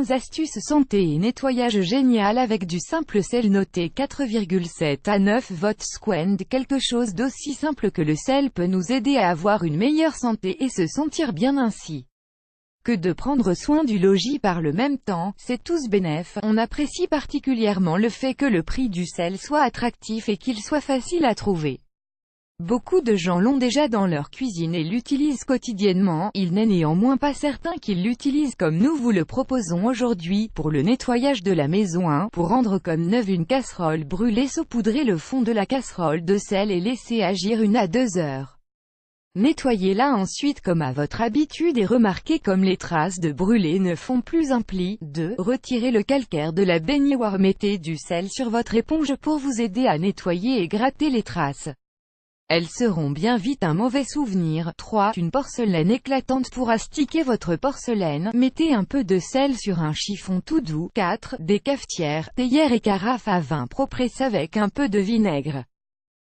15 astuces santé et nettoyage génial avec du simple sel noté 4,7 à 9 votes Squend. Quelque chose d'aussi simple que le sel peut nous aider à avoir une meilleure santé et se sentir bien ainsi que de prendre soin du logis par le même temps, c'est tous bénef. On apprécie particulièrement le fait que le prix du sel soit attractif et qu'il soit facile à trouver. Beaucoup de gens l'ont déjà dans leur cuisine et l'utilisent quotidiennement, il n'est néanmoins pas certain qu'ils l'utilisent comme nous vous le proposons aujourd'hui. Pour le nettoyage de la maison 1, pour rendre comme neuve une casserole brûlée, saupoudrez le fond de la casserole de sel et laissez agir 1 à 2 heures. Nettoyez-la ensuite comme à votre habitude et remarquez comme les traces de brûlé ne font plus un pli. 2. Retirez le calcaire de la baignoire. Mettez du sel sur votre éponge pour vous aider à nettoyer et gratter les traces. Elles seront bien vite un mauvais souvenir. 3. Une porcelaine éclatante pour astiquer votre porcelaine. Mettez un peu de sel sur un chiffon tout doux. 4. Des cafetières, théières et carafes à vin propres avec un peu de vinaigre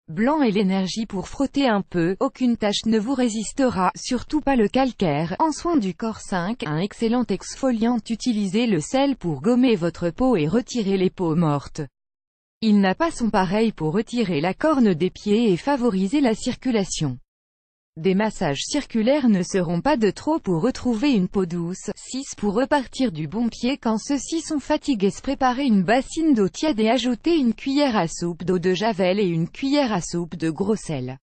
blanc et l'énergie pour frotter un peu. Aucune tache ne vous résistera, surtout pas le calcaire. En soin du corps 5. Un excellent exfoliant. Utilisez le sel pour gommer votre peau et retirer les peaux mortes. Il n'a pas son pareil pour retirer la corne des pieds et favoriser la circulation. Des massages circulaires ne seront pas de trop pour retrouver une peau douce. 6. Pour repartir du bon pied quand ceux-ci sont fatigués, préparez une bassine d'eau tiède et ajoutez une cuillère à soupe d'eau de javel et une cuillère à soupe de gros sel.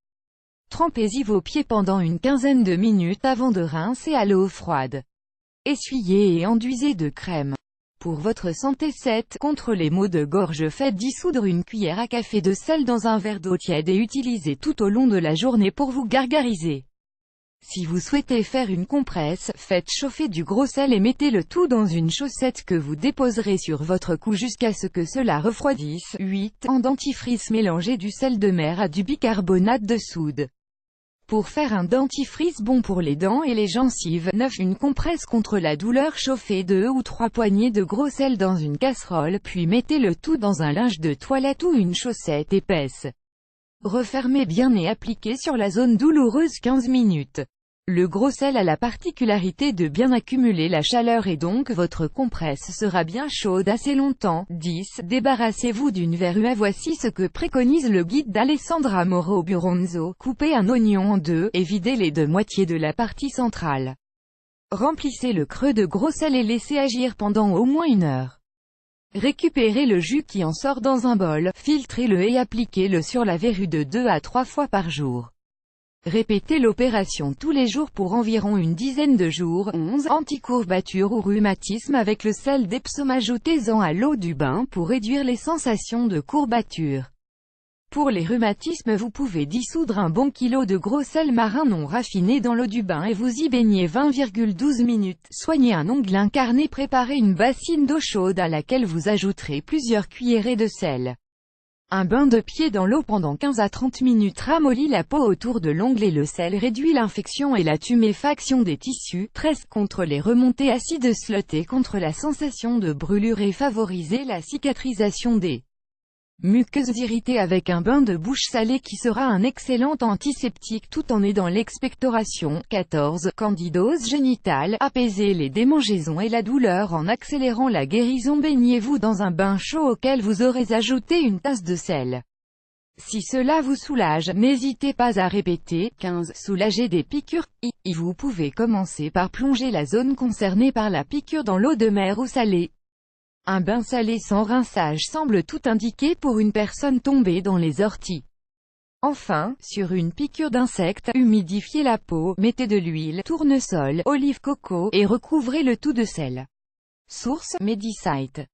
Trempez-y vos pieds pendant une quinzaine de minutes avant de rincer à l'eau froide. Essuyez et enduisez de crème. Pour votre santé 7. Contre les maux de gorge, faites dissoudre une cuillère à café de sel dans un verre d'eau tiède et utilisez tout au long de la journée pour vous gargariser. Si vous souhaitez faire une compresse, faites chauffer du gros sel et mettez le tout dans une chaussette que vous déposerez sur votre cou jusqu'à ce que cela refroidisse. 8. En dentifrice, mélangez du sel de mer à du bicarbonate de soude. Pour faire un dentifrice bon pour les dents et les gencives. 9. Une compresse contre la douleur, chauffez 2 ou 3 poignées de gros sel dans une casserole, puis mettez le tout dans un linge de toilette ou une chaussette épaisse. Refermez bien et appliquez sur la zone douloureuse 15 minutes. Le gros sel a la particularité de bien accumuler la chaleur et donc votre compresse sera bien chaude assez longtemps. 10. Débarrassez-vous d'une verrue. Voici ce que préconise le guide d'Alessandra Moro Buronzo. Coupez un oignon en deux, et videz les deux moitiés de la partie centrale. Remplissez le creux de gros sel et laissez agir pendant au moins 1 heure. Récupérez le jus qui en sort dans un bol, filtrez-le et appliquez-le sur la verrue de 2 à 3 fois par jour. Répétez l'opération tous les jours pour environ une dizaine de jours. 11. Anticourbature ou rhumatisme avec le sel d'Epsom. Ajoutez-en à l'eau du bain pour réduire les sensations de courbature. Pour les rhumatismes, vous pouvez dissoudre un bon kilo de gros sel marin non raffiné dans l'eau du bain et vous y baignez 20,12 minutes. Soignez un ongle incarné. Préparez une bassine d'eau chaude à laquelle vous ajouterez plusieurs cuillerées de sel. Un bain de pied dans l'eau pendant 15 à 30 minutes ramollit la peau autour de l'ongle et le sel réduit l'infection et la tuméfaction des tissus. 13. Contre les remontées acideuses, lutter contre la sensation de brûlure et favoriser la cicatrisation des muqueuses irritées avec un bain de bouche salé qui sera un excellent antiseptique tout en aidant l'expectoration. 14. Candidose génitale, apaisez les démangeaisons et la douleur en accélérant la guérison. Baignez-vous dans un bain chaud auquel vous aurez ajouté une tasse de sel. Si cela vous soulage, n'hésitez pas à répéter. 15. Soulager des piqûres. Vous pouvez commencer par plonger la zone concernée par la piqûre dans l'eau de mer ou salée. Un bain salé sans rinçage semble tout indiqué pour une personne tombée dans les orties. Enfin, sur une piqûre d'insecte, humidifiez la peau, mettez de l'huile, tournesol, olive coco, et recouvrez le tout de sel. Source: Medisite.